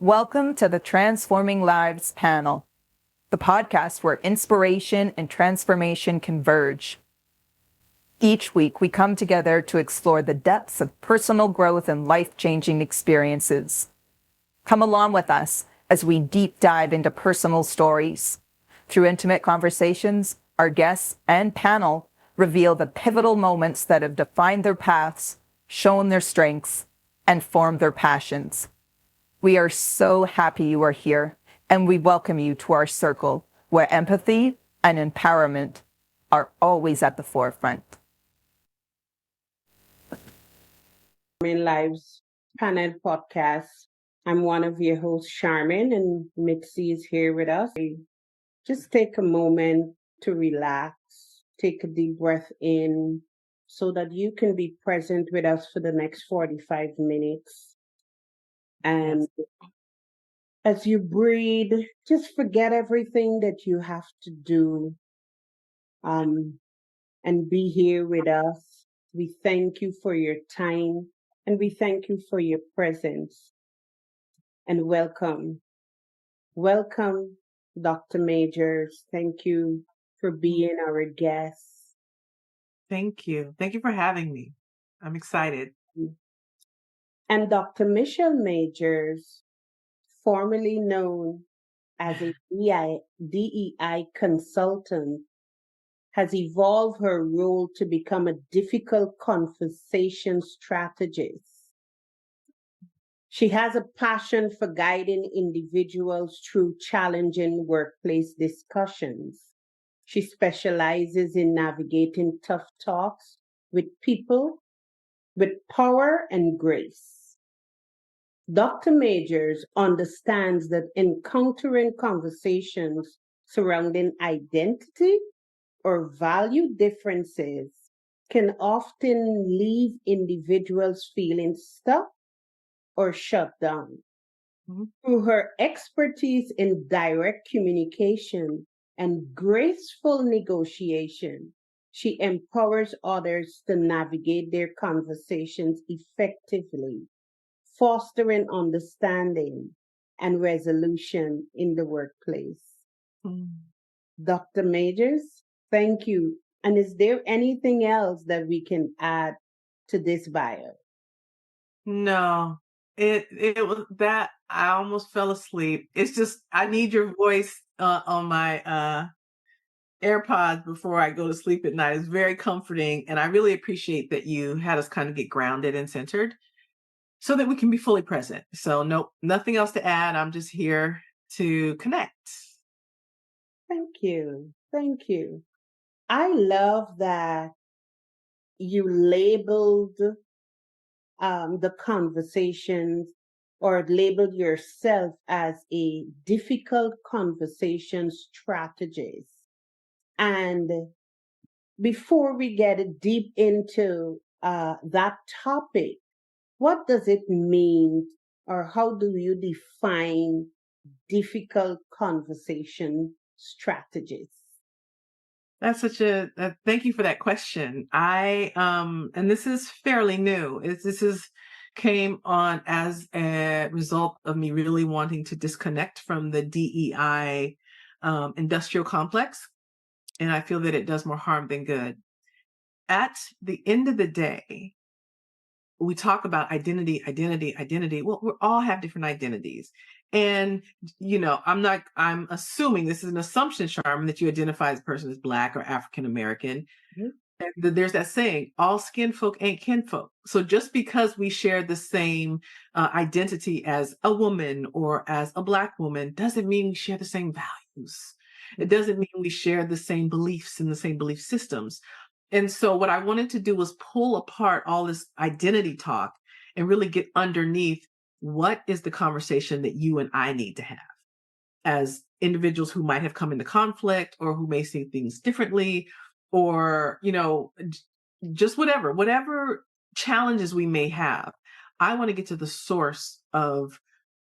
Welcome to the Transforming Lives panel, the podcast where inspiration and transformation converge. Each week, we come together to explore the depths of personal growth and life-changing experiences. Come along with us as we deep dive into personal stories. Through intimate conversations, our guests and panel reveal the pivotal moments that have defined their paths, shown their strengths, and formed their passions. We are so happy you are here, and we welcome you to our circle where empathy and empowerment are always at the forefront. In Lives panel podcast. I'm one of your hosts, Sharmin, and Mitzy is here with us. Just take a moment to relax, take a deep breath in so that you can be present with us for the next 45 minutes. And as you breathe, just forget everything that you have to do and be here with us. We thank you for your time and we thank you for your presence. And welcome. Welcome, Dr. Majors. Thank you for being our guest. Thank you. Thank you for having me. I'm excited. And Dr. Michelle Majors, formerly known as a DEI consultant, has evolved her role to become a difficult conversation strategist. She has a passion for guiding individuals through challenging workplace discussions. She specializes in navigating tough talks with people with power and grace. Dr. Majors understands that encountering conversations surrounding identity or value differences can often leave individuals feeling stuck or shut down. Mm-hmm. Through her expertise in direct communication and graceful negotiation, she empowers others to navigate their conversations effectively, fostering understanding and resolution in the workplace. Dr. Majors, thank you. And is there anything else that we can add to this bio? No, it was that I almost fell asleep. It's just I need your voice on my AirPods before I go to sleep at night. It's very comforting, and I really appreciate that you had us kind of get grounded and centered so that we can be fully present. So nope, nothing else to add. I'm just here to connect. Thank you. Thank you. I love that you labeled the conversations or labeled yourself as a difficult conversation strategist. And before we get deep into that topic, what does it mean or how do you define difficult conversation strategists? That's such a thank you for that question. And this is fairly new. This is came on as a result of me really wanting to disconnect from the DEI industrial complex, and I feel that it does more harm than good. At the end of the day, we talk about identity. Well, we all have different identities. And, I'm assuming this is an assumption, Sharman, that you identify as a person as Black or African American. Mm-hmm. There's that saying, all skin folk ain't kinfolk. So just because we share the same identity as a woman or as a Black woman doesn't mean we share the same values. It doesn't mean we share the same beliefs and the same belief systems. And so what I wanted to do was pull apart all this identity talk and really get underneath what is the conversation that you and I need to have as individuals who might have come into conflict or who may see things differently or, just whatever challenges we may have. I want to get to the source of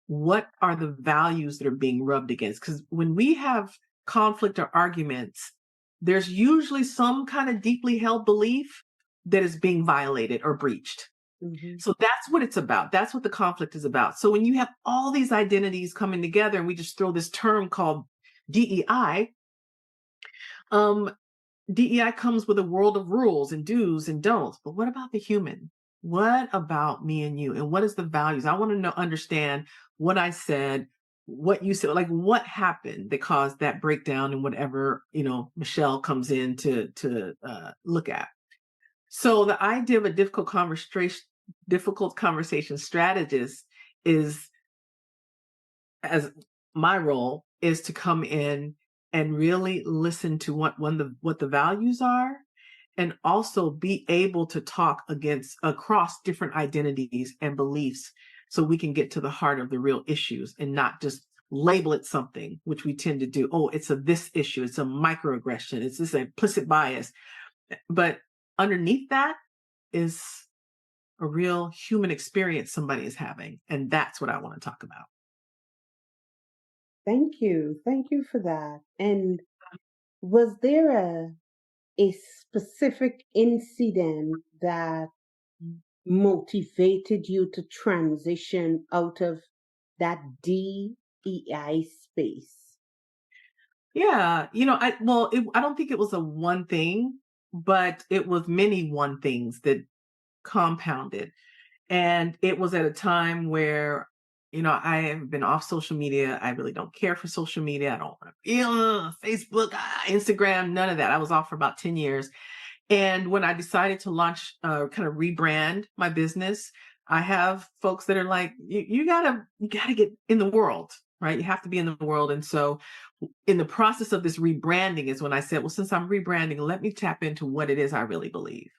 what are the values that are being rubbed against. Because when we have conflict or arguments, there's usually some kind of deeply held belief that is being violated or breached. Mhm. So that's what it's about. That's what the conflict is about. So when you have all these identities coming together and we just throw this term called DEI, um, DEI comes with a world of rules and do's and don'ts. But what about the human? What about me and you? And what is the values? I want to know, understand what I said, what you said, like what happened that caused that breakdown and whatever, Michelle comes in to look at. So the idea of a difficult conversation strategist is, as my role is to come in and really listen to what the values are, and also be able to talk against across different identities and beliefs, so we can get to the heart of the real issues and not just label it something, which we tend to do. Oh, it's a this issue, it's a microaggression, it's this implicit bias. But underneath that is a real human experience somebody is having. And that's what I want to talk about. Thank you. Thank you for that. And was there a specific incident that motivated you to transition out of that DEI space? Yeah. I don't think it was a one thing, but it was many one things that compounded. And it was at a time where, I have been off social media. I really don't care for social media. I don't want to be on Facebook, Instagram, none of that. I was off for about 10 years. And when I decided to launch, kind of rebrand my business, I have folks that are like, you gotta get in the world, right? You have to be in the world. And so in the process of this rebranding is when I said, well, since I'm rebranding, let me tap into what it is I really believe.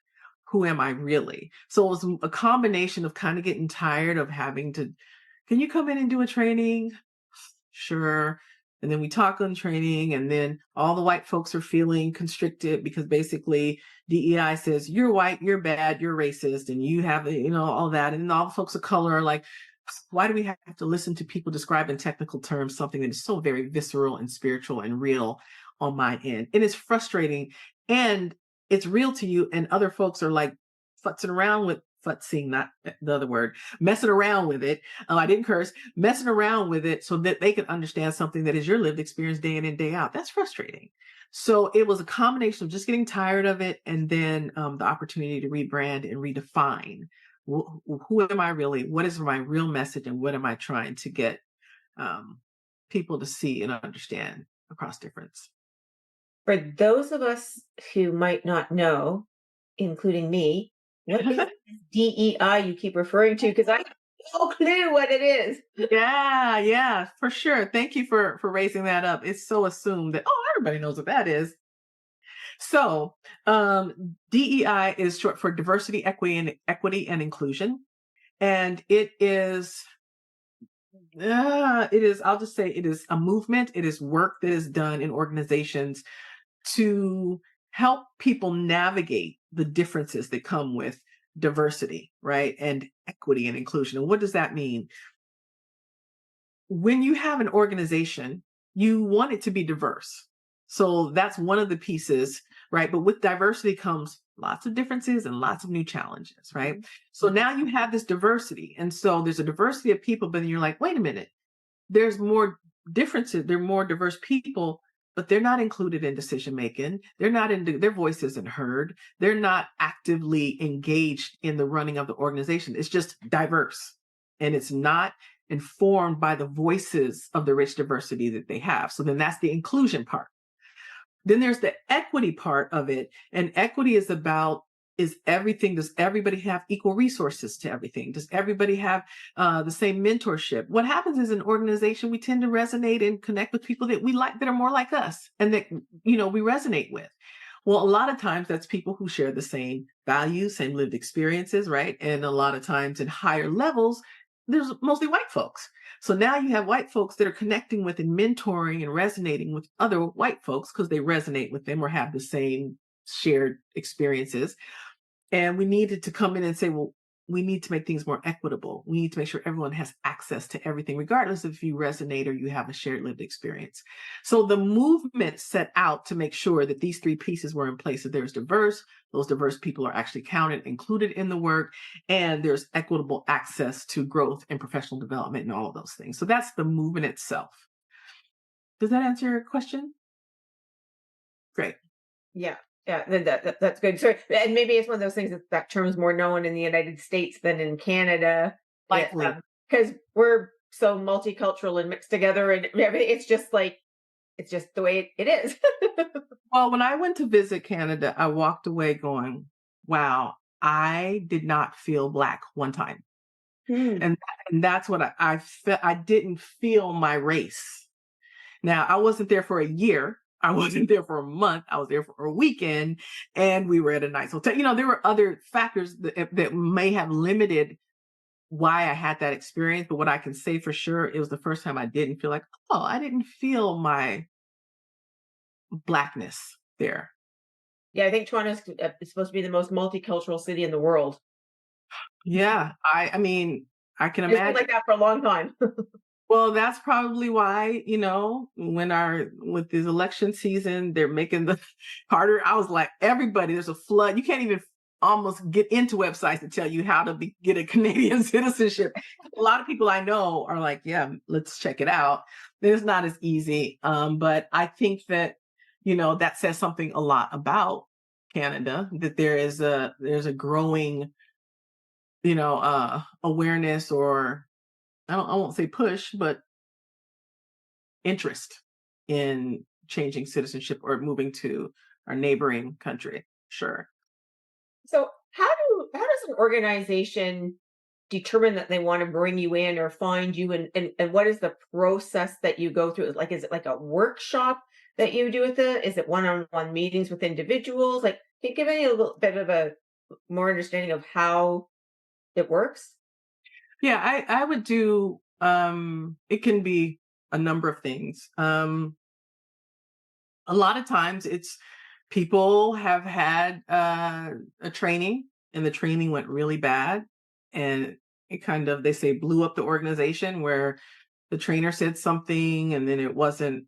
Who am I really? So it was a combination of kind of getting tired of having to, can you come in and do a training? Sure. And then we talk on training, and then all the white folks are feeling constricted because basically DEI says, you're white, you're bad, you're racist, and you have, all that. And then all the folks of color are like, why do we have to listen to people describe in technical terms something that is so very visceral and spiritual and real on my end? And it's frustrating, and it's real to you. And other folks are like futzing around with futzing, not the other word, messing around with it. I didn't curse, messing around with it so that they can understand something that is your lived experience day in and day out. That's frustrating. So it was a combination of just getting tired of it, and then the opportunity to rebrand and redefine who am I really? What is my real message? And what am I trying to get people to see and understand across difference? For those of us who might not know, including me, what is this DEI you keep referring to? Because I have no clue what it is. Yeah, for sure. Thank you for raising that up. It's so assumed that, oh, everybody knows what that is. So DEI is short for diversity, equity and inclusion. And I'll just say it is a movement. It is work that is done in organizations to help people navigate the differences that come with diversity, right? And equity and inclusion. And what does that mean? When you have an organization, you want it to be diverse. So that's one of the pieces, right? But with diversity comes lots of differences and lots of new challenges, right? So now you have this diversity. And so there's a diversity of people, but then you're like, wait a minute, there's more differences, they're more diverse people, but they're not included in decision making. They're not in their voice isn't heard. They're not actively engaged in the running of the organization. It's just diverse, and it's not informed by the voices of the rich diversity that they have. So then that's the inclusion part. Then there's the equity part of it. And equity is about, is everything, does everybody have equal resources to everything? Does everybody have the same mentorship? What happens is in organization, we tend to resonate and connect with people that we like, that are more like us and that, we resonate with. Well, a lot of times that's people who share the same values, same lived experiences, right? And a lot of times in higher levels, there's mostly white folks. So now you have white folks that are connecting with and mentoring and resonating with other white folks because they resonate with them or have the same shared experiences. And we needed to come in and say, well, we need to make things more equitable. We need to make sure everyone has access to everything, regardless if you resonate or you have a shared lived experience. So the movement set out to make sure that these three pieces were in place. That there's those diverse people are actually counted, included in the work, and there's equitable access to growth and professional development and all of those things. So that's the movement itself. Does that answer your question? Great. Yeah. Yeah, that's good. So, and maybe it's one of those things that term is more known in the United States than in Canada, Likely. because we're so multicultural and mixed together, and everything. It's just the way it is. Well, when I went to visit Canada, I walked away going, wow, I did not feel Black one time. And that's what I felt. I didn't feel my race. Now, I wasn't there for a year. I wasn't there for a month. I was there for a weekend, and we were at a nice hotel. There were other factors that may have limited why I had that experience. But what I can say for sure, it was the first time I didn't feel like, oh, I didn't feel my Blackness there. Yeah, I think Toronto is supposed to be the most multicultural city in the world. Yeah, I mean, I can It's been imagine. like that for a long time. Well, that's probably why, with this election season, they're making the harder. I was like, everybody, there's a flood. You can't even almost get into websites to tell you how to get a Canadian citizenship. A lot of people I know are like, yeah, let's check it out. It's not as easy. But I think that, that says something a lot about Canada, that there's a growing, awareness, or I won't say push, but interest in changing citizenship or moving to our neighboring country. Sure. So how does an organization determine that they want to bring you in or find you, and what is the process that you go through? Like, is it like a workshop that you do with it? Is it one-on-one meetings with individuals? Like, can you give me a little bit of a more understanding of how it works? Yeah, I would do it can be a number of things. A lot of times it's people have had a training, and the training went really bad, and it kind of, they say, blew up the organization, where the trainer said something and then it wasn't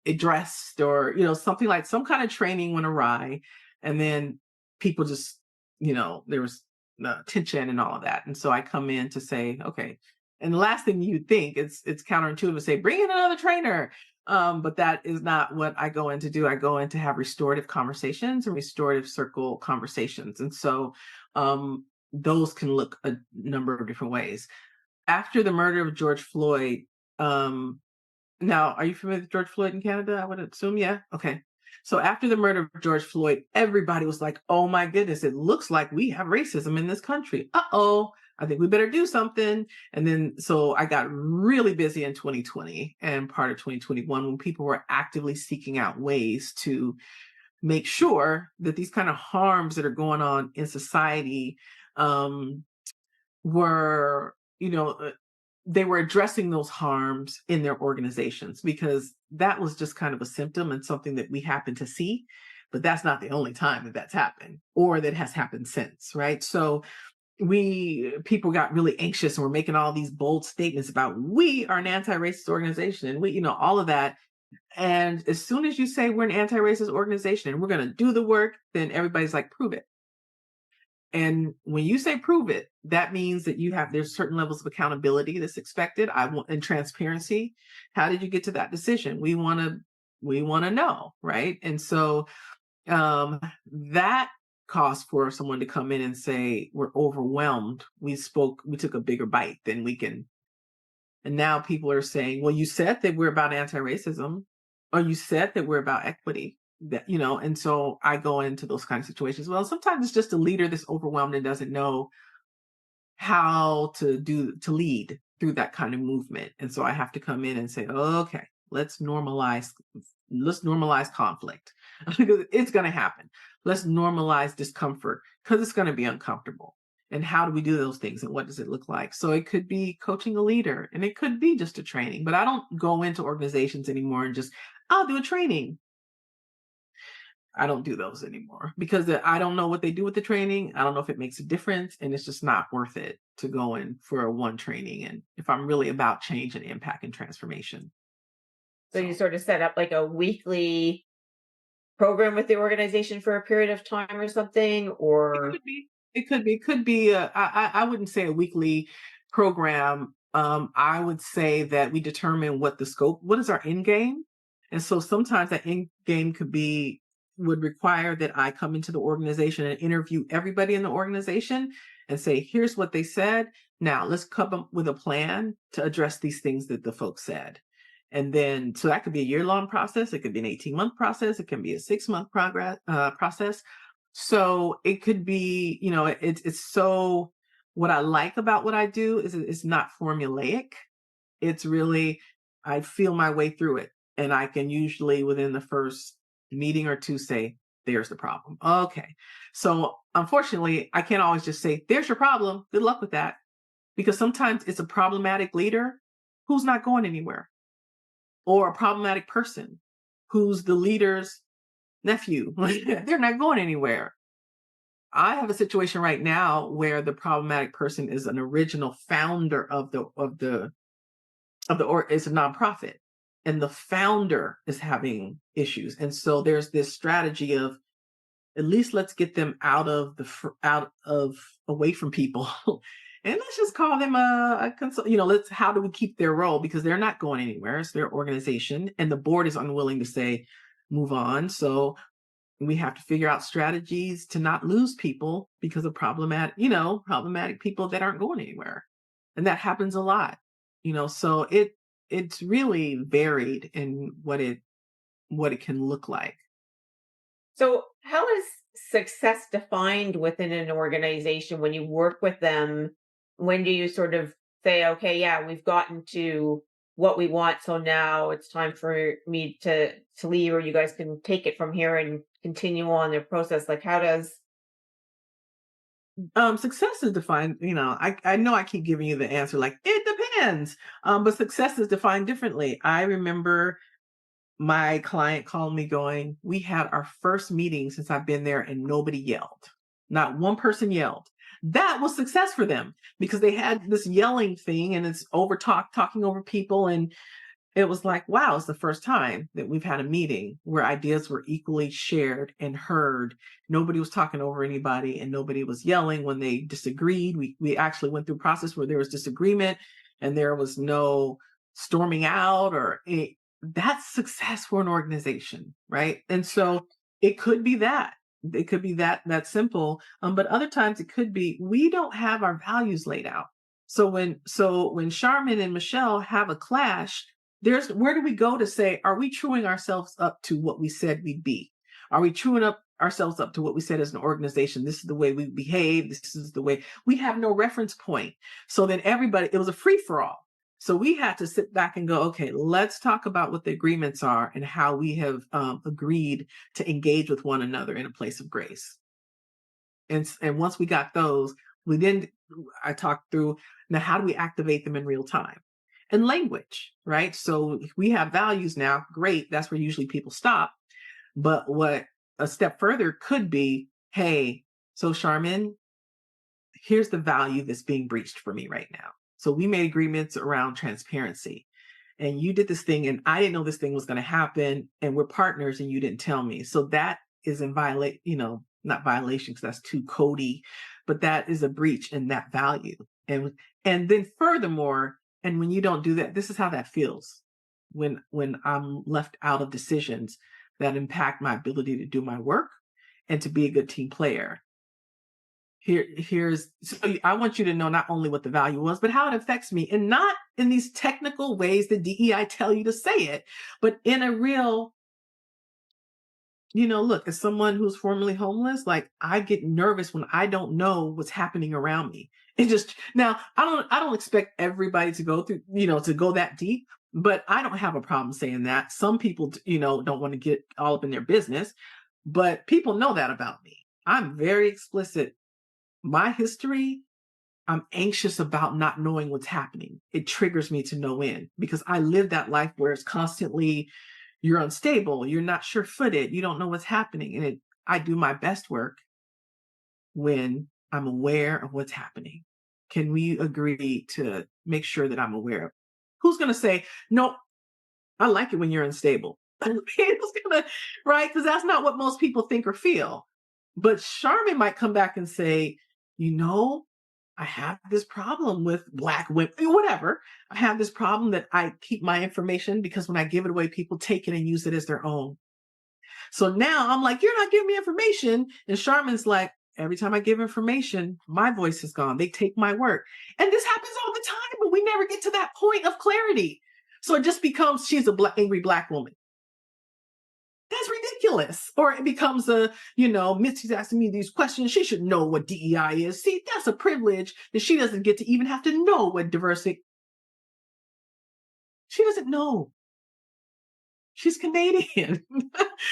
addressed, or something, like some kind of training went awry, and then people just, there was tension and all of that. And so I come in to say, okay, and the last thing you'd think, it's counterintuitive to say, bring in another trainer. But that is not what I go in to do. I go in to have restorative conversations and restorative circle conversations. And so those can look a number of different ways. After the murder of George Floyd, now, are you familiar with George Floyd in Canada? I would assume, yeah. Okay. So after the murder of George Floyd, everybody was like, oh my goodness, it looks like we have racism in this country. Uh-oh, I think we better do something. And then, so I got really busy in 2020 and part of 2021, when people were actively seeking out ways to make sure that these kind of harms that are going on in society were, they were addressing those harms in their organizations, because that was just kind of a symptom and something that we happen to see, but that's not the only time that that's happened or that has happened since, right? So people got really anxious and were making all these bold statements about, we are an anti-racist organization, and we, all of that. And as soon as you say we're an anti-racist organization and we're going to do the work, then everybody's like, prove it. And when you say prove it, that means that there's certain levels of accountability that's expected. And transparency. How did you get to that decision? We want to know, right? And so that caused for someone to come in and say, we're overwhelmed. We took a bigger bite than we can. And now people are saying, well, you said that we're about anti-racism, or you said that we're about equity. That, and so I go into those kind of situations. Well, sometimes it's just a leader that's overwhelmed and doesn't know how to lead through that kind of movement. And so I have to come in and say, okay, let's normalize conflict. It's going to happen. Let's normalize discomfort, because it's going to be uncomfortable. And how do we do those things, and what does it look like? So it could be coaching a leader, and it could be just a training, but I don't go into organizations anymore and just, I'll do a training. I don't do those anymore because I don't know what they do with the training. I don't know if it makes a difference, and it's just not worth it to go in for a one training. And if I'm really about change and impact and transformation, So you so sort of set up like a weekly program with the organization for a period of time or something, it or could be, it could be. I wouldn't say a weekly program. I would say that we determine what the scope, what is our end game, and so sometimes that end game would require that I come into the organization and interview everybody in the organization and say, here's what they said. Now let's come up with a plan to address these things that the folks said. And then, so that could be a year-long process. It could be an 18-month process. It can be a 6-month process. So it could be, it's so, what I like about what I do is it's not formulaic. It's really, I feel my way through it. And I can usually within the first meeting or two say, there's the problem. Okay. So unfortunately, I can't always just say, there's your problem. Good luck with that. Because sometimes it's a problematic leader who's not going anywhere, or a problematic person who's the leader's nephew. They're not going anywhere. I have a situation right now where the problematic person is an original founder or it's a nonprofit, and the founder is having issues. And so there's this strategy of, at least let's get them out of away from people. And let's just call them a consult, how do we keep their role? Because they're not going anywhere. It's their organization, and the board is unwilling to say, move on. So we have to figure out strategies to not lose people because of problematic people that aren't going anywhere. And that happens a lot, so it's really varied in what it can look like. so how is success defined within an organization when you work with them? When do you sort of say, okay, yeah, we've gotten to what we want, so now it's time for me to leave, or you guys can take it from here and continue on their process? Like, how does Success is defined, I know I keep giving you the answer like it depends. But success is defined differently. I remember my client called me going, we had our first meeting since I've been there and nobody yelled. Not one person yelled. That was success for them because they had this yelling thing, and it's talking over people. And it was like, wow, it's the first time that we've had a meeting where ideas were equally shared and heard. Nobody was talking over anybody, and nobody was yelling when they disagreed. We actually went through a process where there was disagreement and there was no storming out that's success for an organization, right? And so it could be that. It could be that simple. But other times it could be, we don't have our values laid out. So when Charmin and Michelle have a clash, where do we go to say, are we truing ourselves up to what we said we'd be? Are we truing up ourselves up to what we said as an organization? This is the way we behave. This is the way. We have no reference point. So then it was a free for all. So we had to sit back and go, okay, let's talk about what the agreements are and how we have agreed to engage with one another in a place of grace. And once we got those, I talked through, now how do we activate them in real time? And language, right? So if we have values now, great. That's where usually people stop. But what a step further could be, hey, so Charmin, here's the value that's being breached for me right now. So we made agreements around transparency, and you did this thing and I didn't know this thing was going to happen, and we're partners and you didn't tell me. So that is in not violation because that's too cody, but that is a breach in that value. And then furthermore, and when you don't do that, this is how that feels when I'm left out of decisions that impact my ability to do my work and to be a good team player. So I want you to know not only what the value was, but how it affects me, and not in these technical ways that DEI tell you to say it, but in a real, look, as someone who's formerly homeless, like I get nervous when I don't know what's happening around me. It just, now I don't expect everybody to go through, to go that deep, but I don't have a problem saying that. Some people, don't want to get all up in their business, but people know that about me. I'm very explicit. My history, I'm anxious about not knowing what's happening. It triggers me to no end because I live that life where it's constantly, you're unstable, you're not sure-footed, you don't know what's happening. And I do my best work when I'm aware of what's happening. Can we agree to make sure that I'm aware of? Who's going to say, no, I like it when you're unstable? Who's gonna, right? Because that's not what most people think or feel. But Charmin might come back and say, I have this problem with Black women, whatever. I have this problem that I keep my information because when I give it away, people take it and use it as their own. So now I'm like, you're not giving me information. And Charmin's like, every time I give information, my voice is gone. They take my work. And this happens all the time, but we never get to that point of clarity. So it just becomes she's angry Black woman. That's ridiculous. Or it becomes Mitzy's asking me these questions. She should know what DEI is. See, that's a privilege that she doesn't get to even have to know what diversity. She doesn't know. She's Canadian.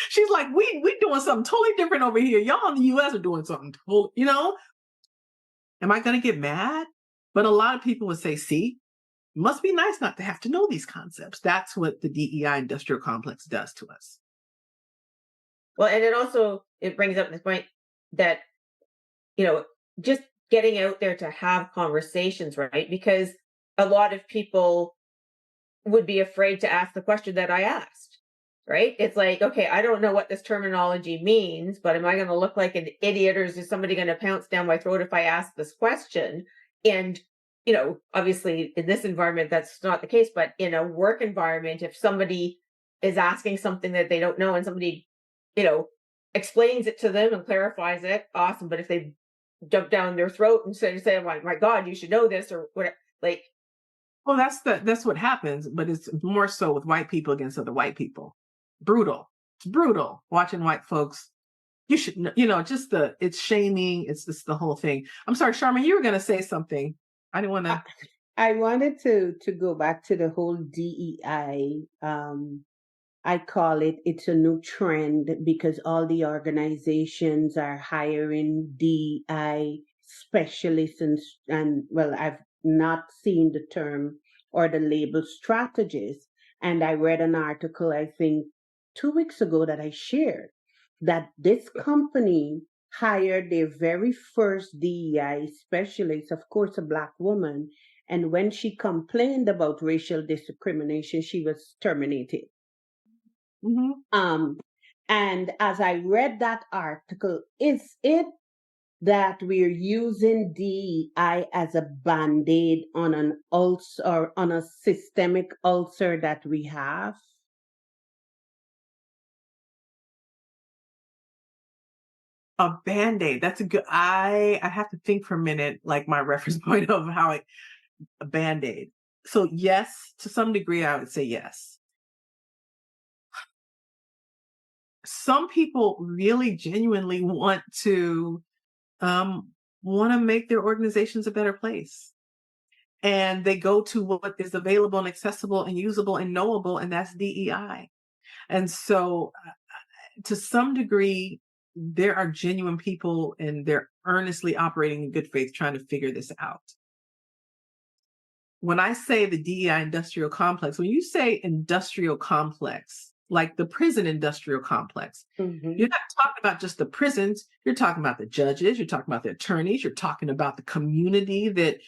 She's like, we doing something totally different over here. Y'all in the US are doing something totally, Am I going to get mad? But a lot of people would say, see, it must be nice not to have to know these concepts. That's what the DEI industrial complex does to us. Well, and it brings up this point that, just getting out there to have conversations, right? Because a lot of people would be afraid to ask the question that I asked, right? It's like, okay, I don't know what this terminology means, but am I going to look like an idiot, or is somebody going to pounce down my throat if I ask this question? And, obviously in this environment, that's not the case, but in a work environment, if somebody is asking something that they don't know and somebody, explains it to them and clarifies it, awesome. But if they jump down their throat and say, oh my God, you should know this, or whatever, like, well, that's what happens, but it's more so with white people against other white people. Brutal. It's brutal watching white folks. You should know, it's shaming. It's just the whole thing. I'm sorry, Sharmin, you were going to say something. I didn't want to. I wanted to go back to the whole DEI. I call it's a new trend because all the organizations are hiring DEI specialists and well, I've not seen the term or the label strategist. And I read an article, I think 2 weeks ago, that I shared that this company hired their very first DEI specialist, of course, a Black woman. And when she complained about racial discrimination, she was terminated. Mm-hmm. And as I read that article, is it that we're using DEI as a band-aid on an ulcer or on a systemic ulcer that we have? A Band-Aid. That's a good, I have to think for a minute, like my reference point of how a Band-Aid. So yes, to some degree, I would say yes. Some people really genuinely want to make their organizations a better place. And they go to what is available and accessible and usable and knowable, and that's DEI. And so to some degree, there are genuine people and they're earnestly operating in good faith trying to figure this out. When I say the DEI industrial complex, when you say industrial complex, like the prison industrial complex, you're not talking about just the prisons. You're talking about the judges. You're talking about the attorneys. You're talking about the community that,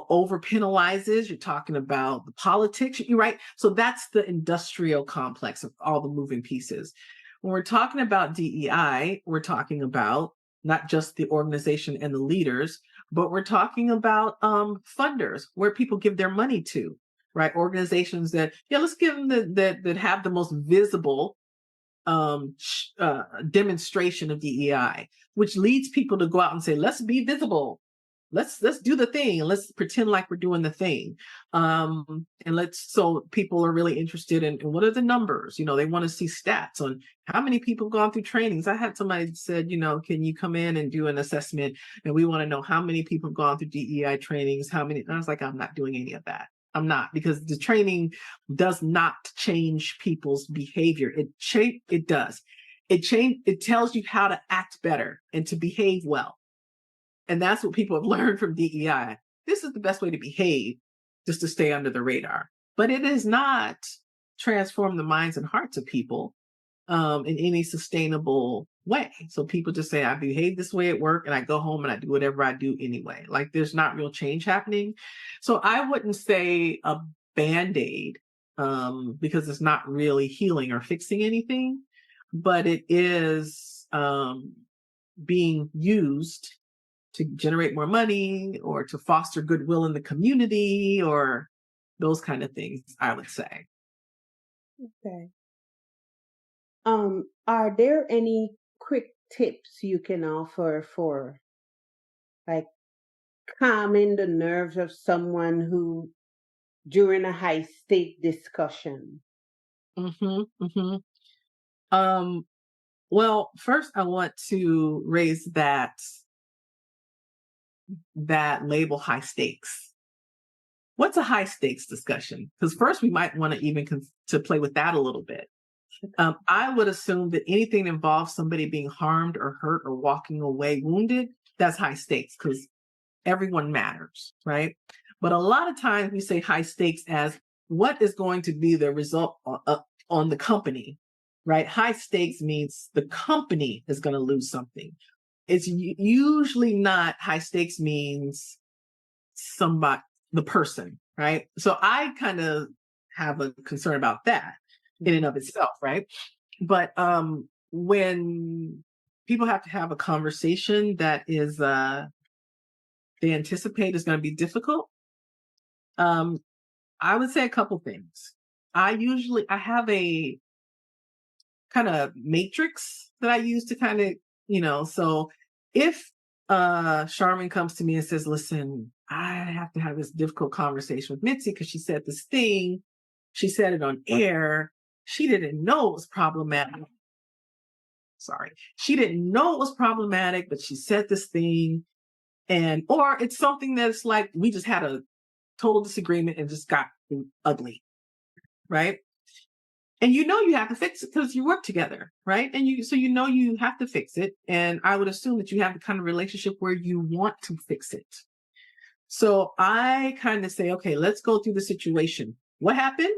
over penalizes. You're talking about the politics, right? So that's the industrial complex of all the moving pieces. When we're talking about DEI, we're talking about not just the organization and the leaders, but we're talking about funders, where people give their money to, right? Organizations that, let's give them that have the most visible demonstration of DEI, which leads people to go out and say, let's be visible. Let's do the thing and let's pretend like we're doing the thing. And so people are really interested in what are the numbers? They want to see stats on how many people have gone through trainings. I had somebody said, can you come in and do an assessment? And we want to know how many people have gone through DEI trainings, how many. And I was like, I'm not doing any of that. I'm not, because the training does not change people's behavior. It does. It tells you how to act better and to behave well. And that's what people have learned from DEI. This is the best way to behave, just to stay under the radar. But it is not transform the minds and hearts of people in any sustainable way. So people just say, I behave this way at work and I go home and I do whatever I do anyway. Like there's not real change happening. So I wouldn't say a Band-Aid because it's not really healing or fixing anything, but it is being used to generate more money or to foster goodwill in the community or those kind of things, I would say. Okay. Are there any quick tips you can offer for like calming the nerves of someone who during a high stake discussion? Hmm hmm Um, well, first I want to raise that label high stakes. What's a high stakes discussion? Because first we might want to even to play with that a little bit. I would assume that anything that involves somebody being harmed or hurt or walking away wounded, that's high stakes because everyone matters, right? But a lot of times we say high stakes as what is going to be the result on the company, right? High stakes means the company is going to lose something. It's usually not high stakes means somebody, the person, right? So I kind of have a concern about that in and of itself, right? But when people have to have a conversation that is they anticipate is going to be difficult, um, I would say a couple things. I have a kind of matrix that I use to kind of, so if Charmin comes to me and says, listen, I have to have this difficult conversation with Mitzi because she said this thing, she said it on air, she didn't know it was problematic. Sorry. She didn't know it was problematic, but she said this thing. And, or it's something that's like, we just had a total disagreement and just got ugly. Right. And you have to fix it because you work together. Right. And you have to fix it. And I would assume that you have the kind of relationship where you want to fix it. So I kind of say, okay, let's go through the situation. What happened?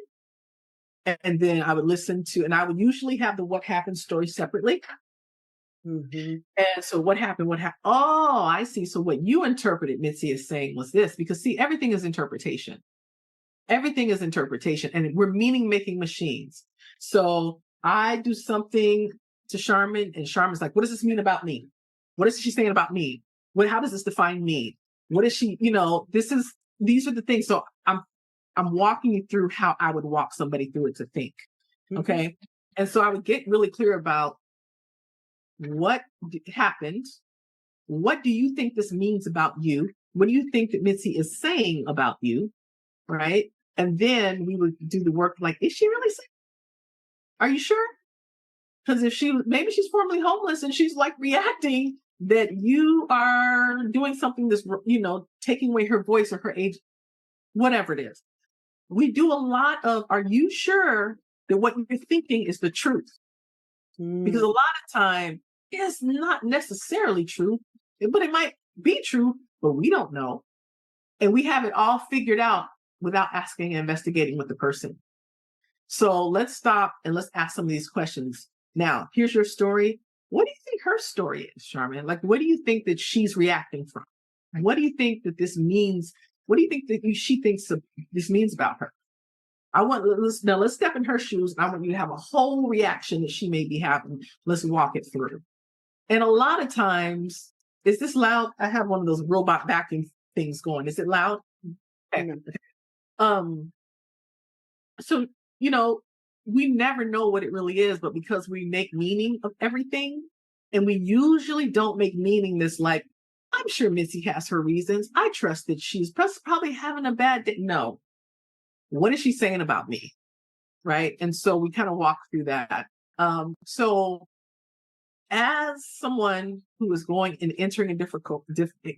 And then I would and I would usually have the what happened story separately. Mm-hmm. And so what happened? Oh, I see. So what you interpreted Mitzi is saying was this, because see, everything is interpretation. Everything is interpretation and we're meaning making machines. So I do something to Sharmin and Sharmin's like, what does this mean about me? What is she saying about me? How does this define me? What is she, these are the things. So I'm walking you through how I would walk somebody through it to think. Mm-hmm. Okay. And so I would get really clear about what happened. What do you think this means about you? What do you think that Mitzi is saying about you? Right. And then we would do the work like, is she really saying? Are you sure? Because if maybe she's formerly homeless and she's like reacting that you are doing something that's, taking away her voice or her age, whatever it is. We do a lot of, are you sure that what you're thinking is the truth? Because a lot of time it's not necessarily true, but it might be true, but we don't know. And we have it all figured out without asking and investigating with the person. So let's stop and let's ask some of these questions. Now, here's your story. What do you think her story is, Charmin? Like, what do you think that she's reacting from? What do you think that this means? What do you think that she thinks this means about her? Let's step in her shoes. And I want you to have a whole reaction that she may be having. Let's walk it through. And a lot of times, is this loud? I have one of those robot vacuum things going. Is it loud? Okay. So, we never know what it really is, but because we make meaning of everything, and we usually don't make meaning this like, I'm sure Mitzi has her reasons. I trust that she's probably having a bad day. No. What is she saying about me? Right. And so we kind of walk through that. So as someone who is going and entering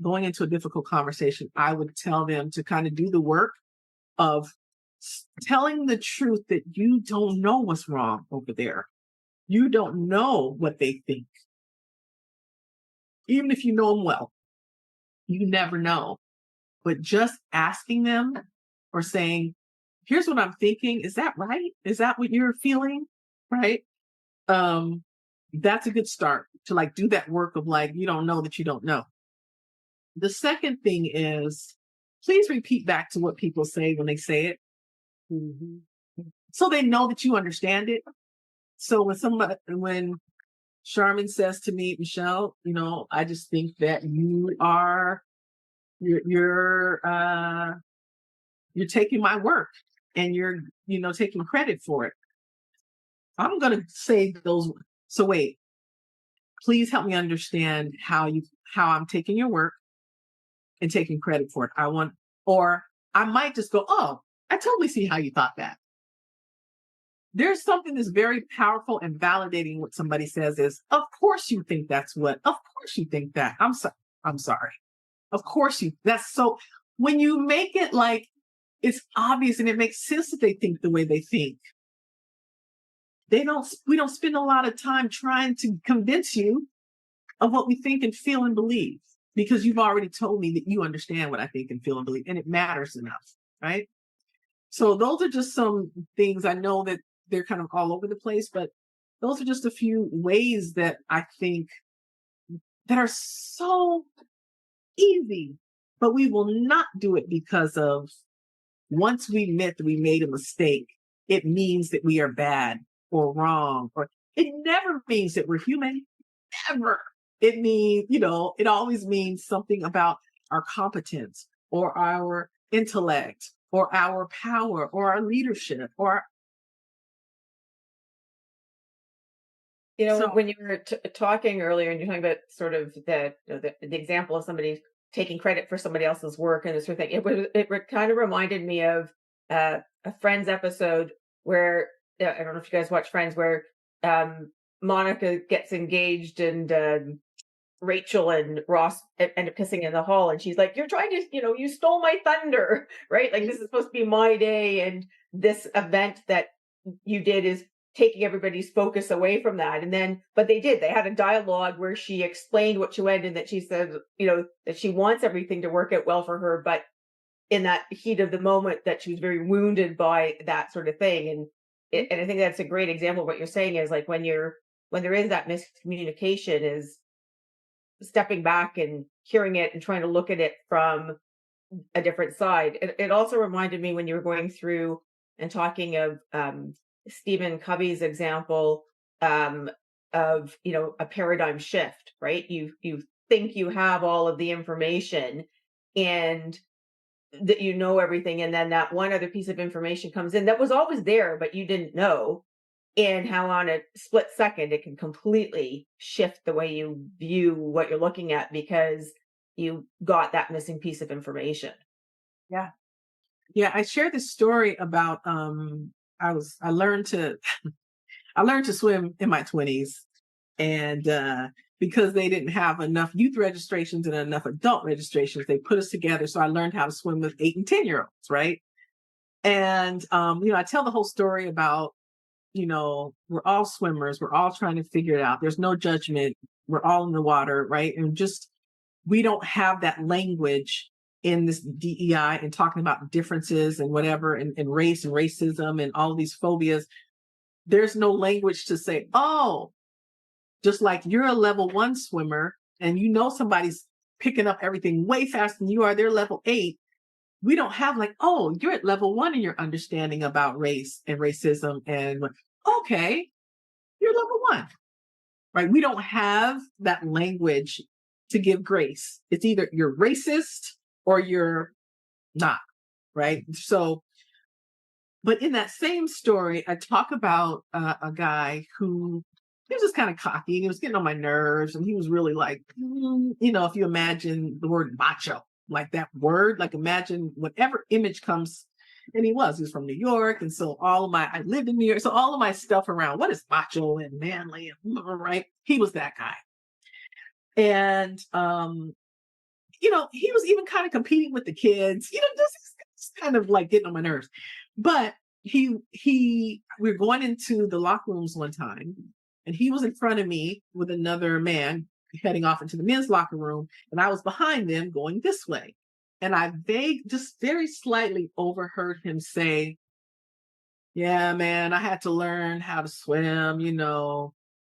going into a difficult conversation, I would tell them to kind of do the work of telling the truth that you don't know what's wrong over there. You don't know what they think. Even if you know them well, you never know. But just asking them or saying, here's what I'm thinking. Is that right? Is that what you're feeling? Right. That's a good start to like do that work of like, you don't know that you don't know. The second thing is please repeat back to what people say when they say it. Mm-hmm. So they know that you understand it. So when Sharmin says to me, Michelle, I just think that you're taking my work and you're, taking credit for it. I'm going to say those. So wait, please help me understand how I'm taking your work and taking credit for it. Or I might just go, oh, I totally see how you thought that. There's something that's very powerful and validating what somebody says is, of course you think of course you think that. I'm sorry. Of course that's so, when you make it like it's obvious and it makes sense that they think the way they think, we don't spend a lot of time trying to convince you of what we think and feel and believe, because you've already told me that you understand what I think and feel and believe, and it matters enough, right? So those are just some things. I know that they're kind of all over the place, but those are just a few ways that I think that are so easy, but we will not do it because of once we admit that we made a mistake, it means that we are bad or wrong, or it never means that we're human. Ever. It means, it always means something about our competence or our intellect or our power or our leadership or so. When you were talking earlier and you're talking about sort of the example of somebody taking credit for somebody else's work and this sort of thing, it kind of reminded me of a Friends episode where I don't know if you guys watch Friends, where Monica gets engaged and Rachel and Ross end up kissing in the hall, and she's like, "You're trying to, you stole my thunder, right? Like this is supposed to be my day, and this event that you did is taking everybody's focus away from that." And then, but they had a dialogue where she explained what she went, and that she said, that she wants everything to work out well for her, but in that heat of the moment, that she was very wounded by that sort of thing. And I think that's a great example of what you're saying is like when there is that miscommunication, is stepping back and hearing it and trying to look at it from a different side. It also reminded me when you were going through and talking of Stephen Covey's example of a paradigm shift, right? You think you have all of the information and that everything, and then that one other piece of information comes in that was always there but you didn't know, and how on a split second it can completely shift the way you view what you're looking at because you got that missing piece of information. Yeah. Yeah. I shared this story about, I learned to swim in my 20s, and because they didn't have enough youth registrations and enough adult registrations, they put us together. So I learned how to swim with 8 and 10-year-olds. Right. And, I tell the whole story about, we're all swimmers. We're all trying to figure it out. There's no judgment. We're all in the water. Right. And we don't have that language in this DEI and talking about differences and whatever, and race and racism and all these phobias. There's no language to say, oh, just like you're a level 1 swimmer and somebody's picking up everything way faster than you are, they're level 8. We don't have like, oh, you're at level 1 in your understanding about race and racism, and okay, you're level 1, right? We don't have that language to give grace. It's either you're racist or you're not, right? So, but in that same story, I talk about a guy who, he was just kind of cocky and he was getting on my nerves, and he was really like, if you imagine the word macho, like that word, like imagine whatever image comes. And he was from New York. And so I lived in New York. So all of my stuff around what is macho and manly and right. He was that guy. And, he was even kind of competing with the kids, just kind of like getting on my nerves. But we're going into the locker rooms one time, and he was in front of me with another man heading off into the men's locker room, and I was behind them going this way. And I just very slightly overheard him say, Yeah, man, I had to learn how to swim,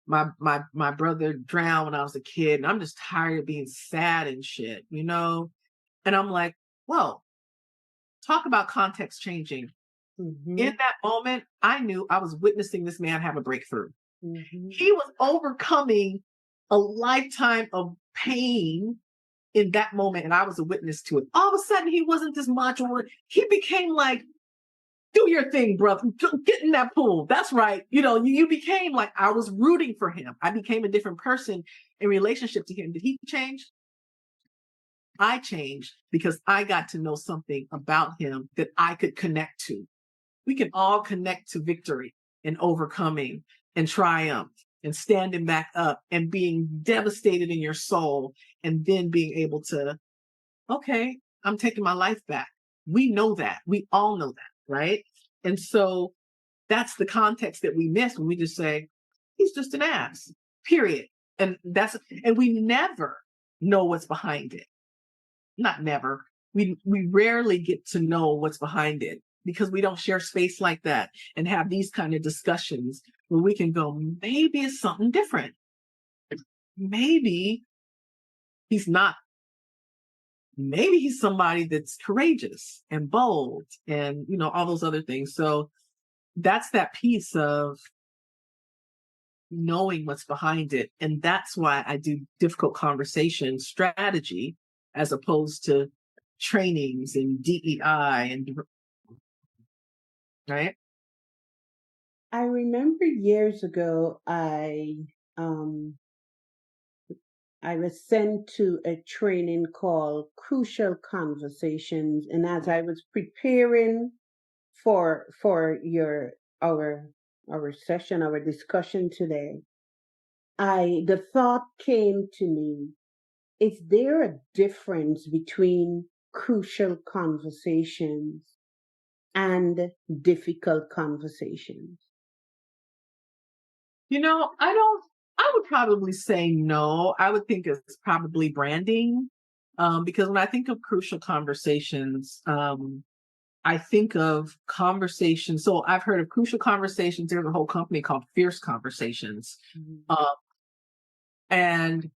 My brother drowned when I was a kid, and I'm just tired of being sad and shit. And I'm like, whoa, talk about context changing. Mm-hmm. In that moment, I knew I was witnessing this man have a breakthrough. Mm-hmm. He was overcoming a lifetime of pain in that moment, and I was a witness to it. All of a sudden, he wasn't this macho. He became like, do your thing, brother. Get in that pool. That's right. You became like, I was rooting for him. I became a different person in relationship to him. Did he change? I changed because I got to know something about him that I could connect to. We can all connect to victory and overcoming and triumph and standing back up and being devastated in your soul and then being able to, okay, I'm taking my life back. We know that. We all know that, right? And so that's the context that we miss when we just say, he's just an ass, period. And we never know what's behind it. Not never. We rarely get to know what's behind it because we don't share space like that and have these kind of discussions where we can go, maybe it's something different. Maybe he's not. Maybe he's somebody that's courageous and bold and, all those other things. So that's that piece of knowing what's behind it. And that's why I do difficult conversation strategy as opposed to trainings and DEI and right. I remember years ago, I was sent to a training called Crucial Conversations, and as I was preparing for your our session, our discussion today, the thought came to me: is there a difference between crucial conversations and difficult conversations? I would probably say no. I would think it's probably branding. Because when I think of crucial conversations, I think of conversations. So I've heard of crucial conversations. There's a whole company called Fierce Conversations. Mhm. And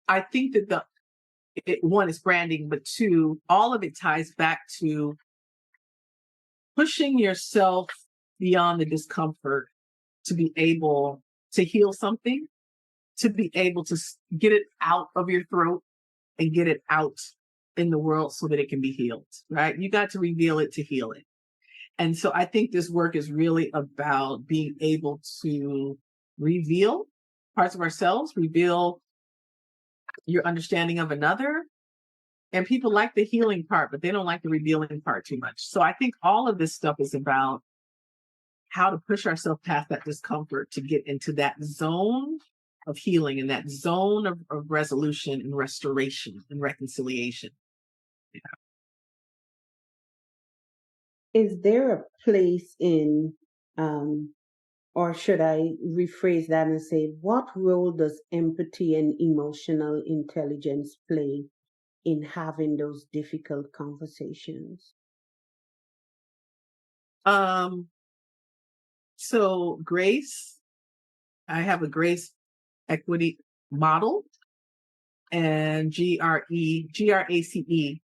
I think that one is branding, but two, all of it ties back to pushing yourself beyond the discomfort to be able to heal something, to be able to get it out of your throat and get it out in the world so that it can be healed, right? You got to reveal it to heal it. And so I think this work is really about being able to reveal parts of ourselves, reveal your understanding of another. And people like the healing part, but they don't like the revealing part too much. So I think all of this stuff is about how to push ourselves past that discomfort to get into that zone of healing and that zone of resolution and restoration and reconciliation. Yeah. Is there a place in, or should I rephrase that and say, what role does empathy and emotional intelligence play in having those difficult conversations? So grace, I have a grace equity model and GRACE,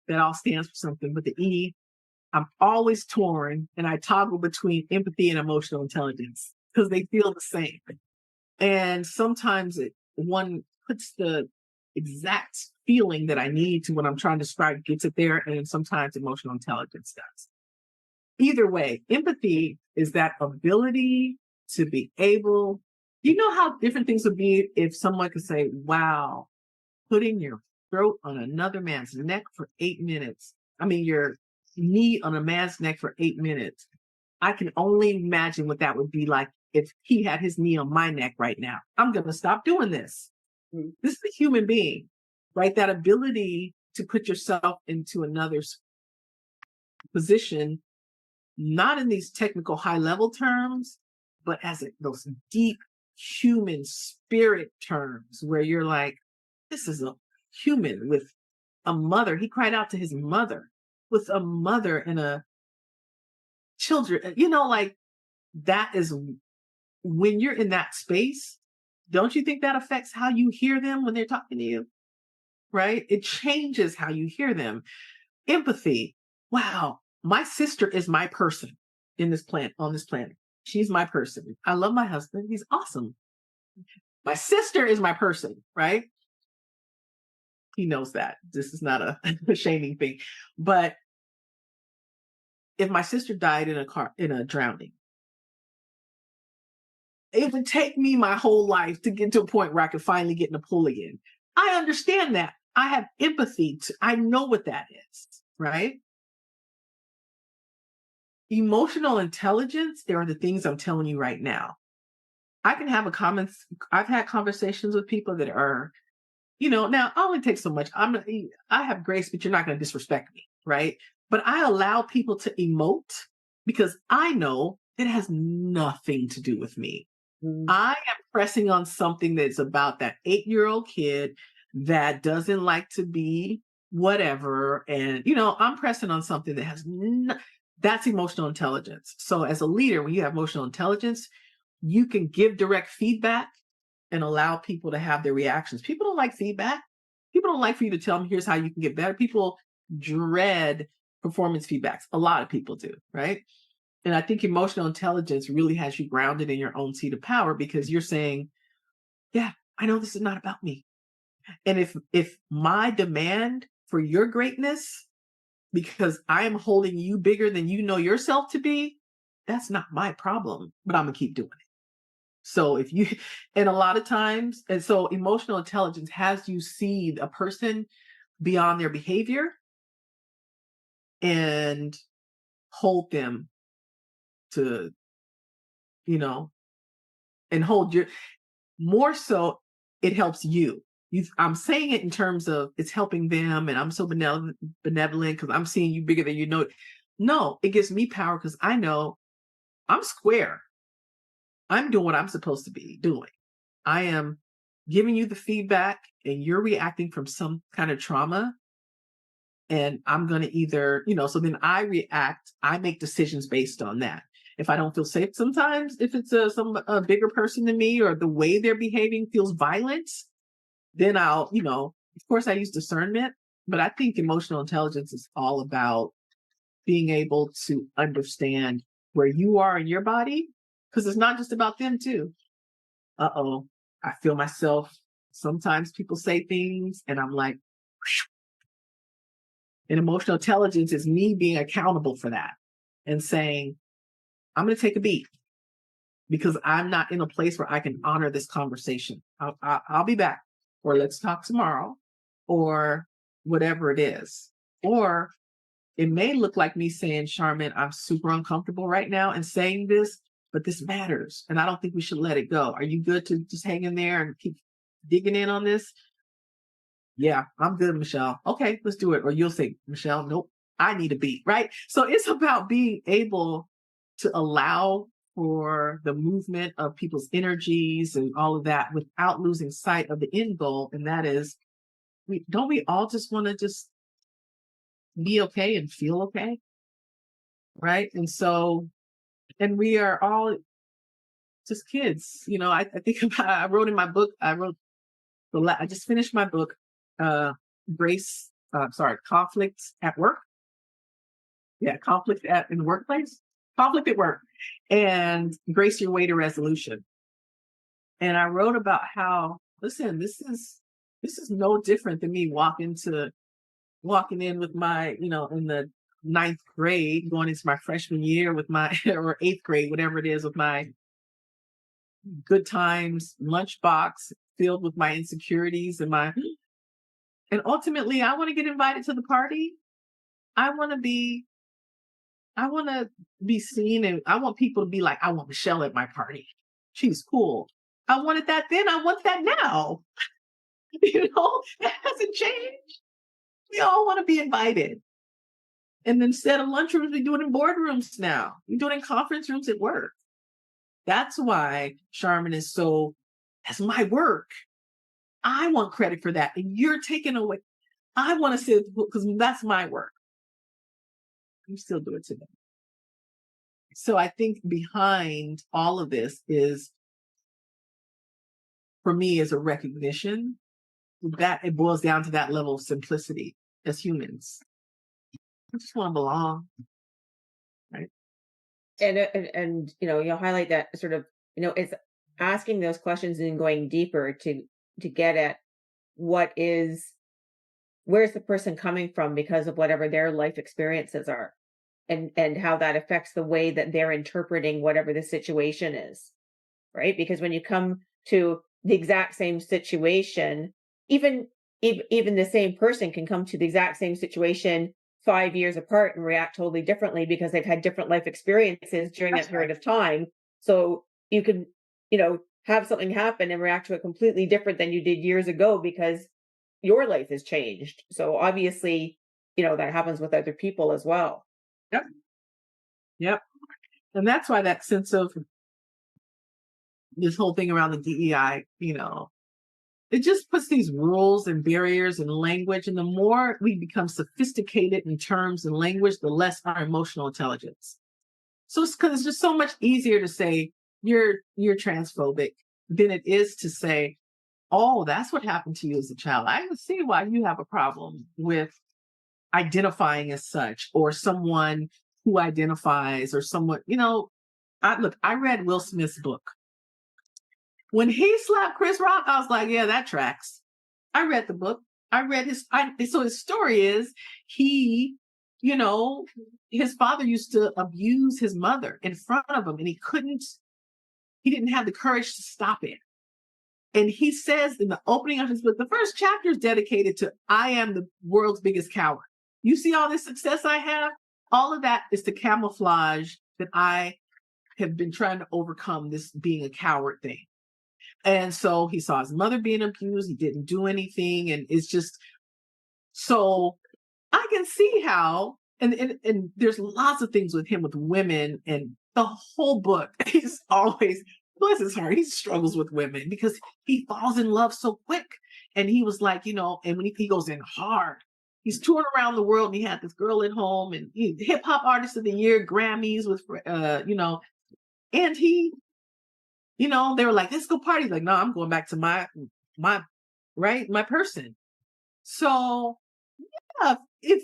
that all stands for something, but the E, I'm always torn and I toggle between empathy and emotional intelligence because they feel the same. And sometimes one puts the exact feeling that I need to what I'm trying to describe, gets it there, and sometimes emotional intelligence does. Either way, empathy is that ability to be able, how different things would be if someone could say, wow, putting your throat on another man's neck for 8 minutes. I mean, your knee on a man's neck for 8 minutes. I can only imagine what that would be like if he had his knee on my neck right now. I'm going to stop doing this. Mm. This is a human being, right? That ability to put yourself into another's position, not in these technical high level terms, but as those deep human spirit terms where you're like, this is a human with a mother. He cried out to his mother, with a mother and a children, like that is when you're in that space, don't you think that affects how you hear them when they're talking to you? Right? It changes how you hear them. Empathy. Wow. My sister is my person on this planet. She's my person. I love my husband. He's awesome. My sister is my person, right? He knows that. This is not a shaming thing. But if my sister died in a drowning, it would take me my whole life to get to a point where I could finally get in the pool again. I understand that. I have empathy. I know what that is, right? Emotional intelligence, there are the things I'm telling you right now. I can have I've had conversations with people that are, now I only take so much. I have grace, but you're not going to disrespect me, right? But I allow people to emote because I know it has nothing to do with me. I am pressing on something that's about that 8-year-old kid that doesn't like to be whatever. And, I'm pressing on something that has that's emotional intelligence. So as a leader, when you have emotional intelligence, you can give direct feedback and allow people to have their reactions. People don't like feedback. People don't like for you to tell them, here's how you can get better. People dread performance feedbacks. A lot of people do, right? And I think emotional intelligence really has you grounded in your own seat of power because you're saying, yeah, I know this is not about me. And if my demand for your greatness, because I am holding you bigger than you know yourself to be, that's not my problem, but I'm gonna keep doing it. So and a lot of times, and so emotional intelligence has you see a person beyond their behavior and hold them to, and hold your, more so it helps you. I'm saying it in terms of it's helping them and I'm so benevolent because I'm seeing you bigger than you know. No, it gives me power because I know I'm square. I'm doing what I'm supposed to be doing. I am giving you the feedback and you're reacting from some kind of trauma. And I'm going to either, so then I react, I make decisions based on that. If I don't feel safe sometimes, if it's a bigger person than me or the way they're behaving feels violent, then I'll, of course I use discernment, but I think emotional intelligence is all about being able to understand where you are in your body, because it's not just about them too. Uh-oh, I feel myself. Sometimes people say things and I'm like, and emotional intelligence is me being accountable for that and saying, I'm going to take a beat because I'm not in a place where I can honor this conversation. I'll be back, or let's talk tomorrow, or whatever it is. Or it may look like me saying, Sharmin, I'm super uncomfortable right now and saying this, but this matters. And I don't think we should let it go. Are you good to just hang in there and keep digging in on this? Yeah, I'm good, Michelle. Okay, let's do it. Or you'll say, Michelle, nope, I need a beat, right? So it's about being able to allow for the movement of people's energies and all of that without losing sight of the end goal. And that is, don't we all just want to just be okay and feel okay? Right. And so, and we are all just kids. I think about, I wrote in my book, I just finished my book, conflict at work. Yeah, in the workplace, conflict at work, and grace your way to resolution. And I wrote about how, listen, this is no different than me walking in with my, in the 9th grade, going into my freshman year with my, or 8th grade, whatever it is, with my good times lunchbox filled with my insecurities and ultimately I want to get invited to the party. I want to be seen, and I want people to be like, I want Michelle at my party. She's cool. I wanted that then. I want that now. It hasn't changed. We all want to be invited. And instead of lunchrooms, we do it in boardrooms now. We do it in conference rooms at work. That's why Sharmin is that's my work. I want credit for that. And you're taking away. I want to sit because that's my work. You still do it today. So I think behind all of this is, for me, is a recognition that it boils down to that level of simplicity as humans. I just want to belong, right? And you'll highlight that sort of, it's asking those questions and going deeper to get at what is where's the person coming from because of whatever their life experiences are, and how that affects the way that they're interpreting whatever the situation is, right? Because when you come to the exact same situation, even even the same person can come to the exact same situation 5 years apart and react totally differently because they've had different life experiences during that That's period right. of time. So you can, have something happen and react to it completely different than you did years ago because your life has changed. So obviously, that happens with other people as well. Yep. Yep. And that's why that sense of this whole thing around the DEI, it just puts these rules and barriers and language. And the more we become sophisticated in terms and language, the less our emotional intelligence. So it's because it's just so much easier to say you're transphobic than it is to say, oh, that's what happened to you as a child. I can see why you have a problem with identifying as such, or someone who identifies, or someone, I read Will Smith's book. When he slapped Chris Rock, I was like, yeah, that tracks. I read the book. I read so his story is he, his father used to abuse his mother in front of him, and he didn't have the courage to stop it. And he says in the opening of his book, the first chapter is dedicated to, I am the world's biggest coward. You see all this success I have? All of that is to camouflage that I have been trying to overcome this being a coward thing. And so he saw his mother being abused. He didn't do anything. And it's just, so I can see how, and there's lots of things with him, with women, and the whole book, he's always, bless his heart, he struggles with women because he falls in love so quick. And he was like, and when he goes in hard, he's touring around the world, and he had this girl at home, and hip hop artist of the year, Grammys with, and he, they were like, let's go party. Like, no, I'm going back to my person. So yeah, if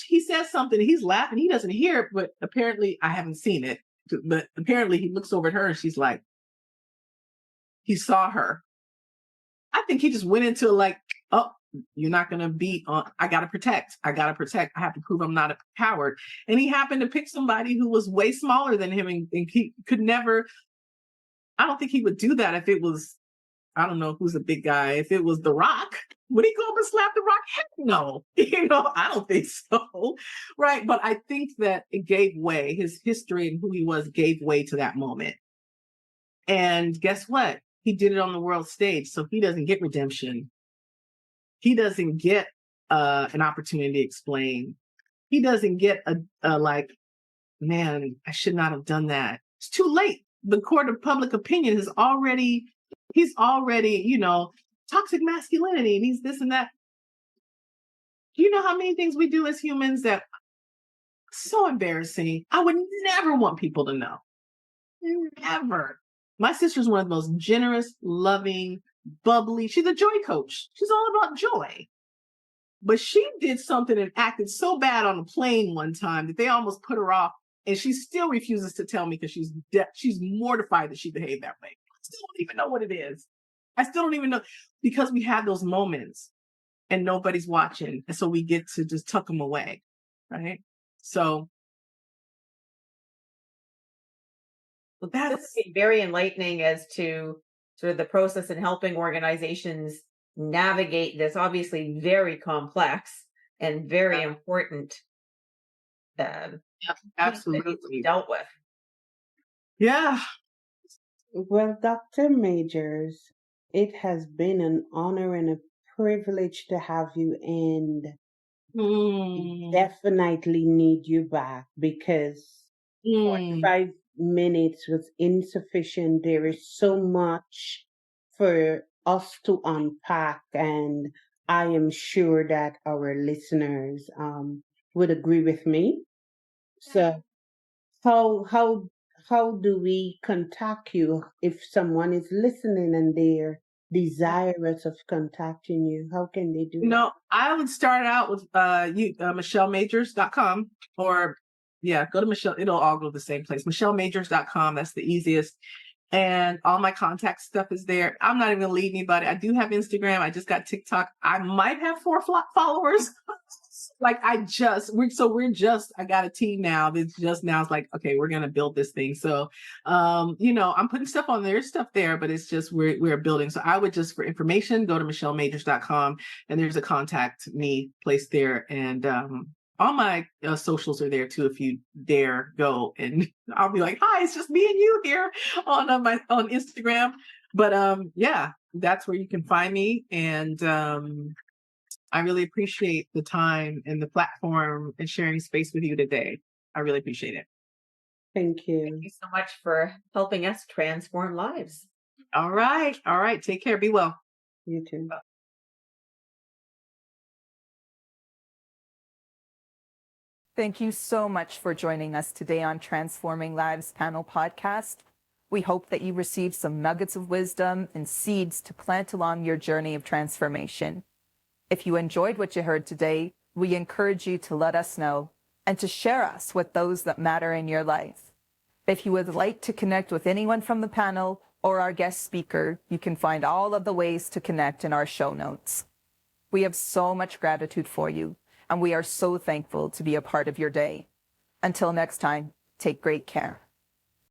he says something, he's laughing, he doesn't hear it, but apparently I haven't seen it. But apparently he looks over at her and she's like, he saw her. I think he just went into like, oh, you're not going to beat on, I got to protect. I have to prove I'm not a coward. And he happened to pick somebody who was way smaller than him, and he could never, I don't think he would do that if it was, I don't know who's a big guy. If it was The Rock, would he go up and slap The Rock? Heck no. I don't think so. Right. But I think that it gave way. His history and who he was gave way to that moment. And guess what? He did it on the world stage. So he doesn't get redemption. He doesn't get an opportunity to explain. He doesn't get a like, man, I should not have done that. It's too late. The court of public opinion he's already, toxic masculinity, and he's this and that. Do you know how many things we do as humans that so embarrassing? I would never want people to know. Never. My sister's one of the most generous, loving, bubbly. She's a joy coach. She's all about joy. But she did something and acted so bad on a plane one time that they almost put her off. And she still refuses to tell me because she's mortified that she behaved that way. I still don't even know what it is. I still don't even know, because we have those moments and nobody's watching. And so we get to just tuck them away. Right. So This that's, has been very enlightening as to sort of the process in helping organizations navigate this obviously very complex and very important absolutely dealt with. Yeah. Well, Dr. Majors, it has been an honor and a privilege to have you, and definitely need you back because 45 minutes was insufficient. There is so much for us to unpack, and I am sure that our listeners would agree with me. So how do we contact you if someone is listening and they're desirous of contacting you? How can they do that? I would start out with michellemajors.com, or go to Michelle. It'll all go to the same place. michellemajors.com. That's the easiest. And all my contact stuff is there. I'm not even gonna lead anybody. I do have Instagram. I just got TikTok. I might have 4 followers. Like I got a team now. It's just now it's like, okay, we're gonna build this thing. So I'm putting stuff on there, stuff there, but it's just we're building. So I would just, for information, go to michellemajors.com, and there's a contact me place there. And all my socials are there too. If you dare go, and I'll be like, "Hi, it's just me and you here on on Instagram." But that's where you can find me. And I really appreciate the time and the platform and sharing space with you today. I really appreciate it. Thank Thank you. you so much for helping us transform lives. All right. Take care. Be well. You too. Thank you so much for joining us today on Transforming Lives panel podcast. We hope that you received some nuggets of wisdom and seeds to plant along your journey of transformation. If you enjoyed what you heard today, we encourage you to let us know and to share us with those that matter in your life. If you would like to connect with anyone from the panel or our guest speaker, you can find all of the ways to connect in our show notes. We have so much gratitude for you, and we are so thankful to be a part of your day. Until next time, take great care.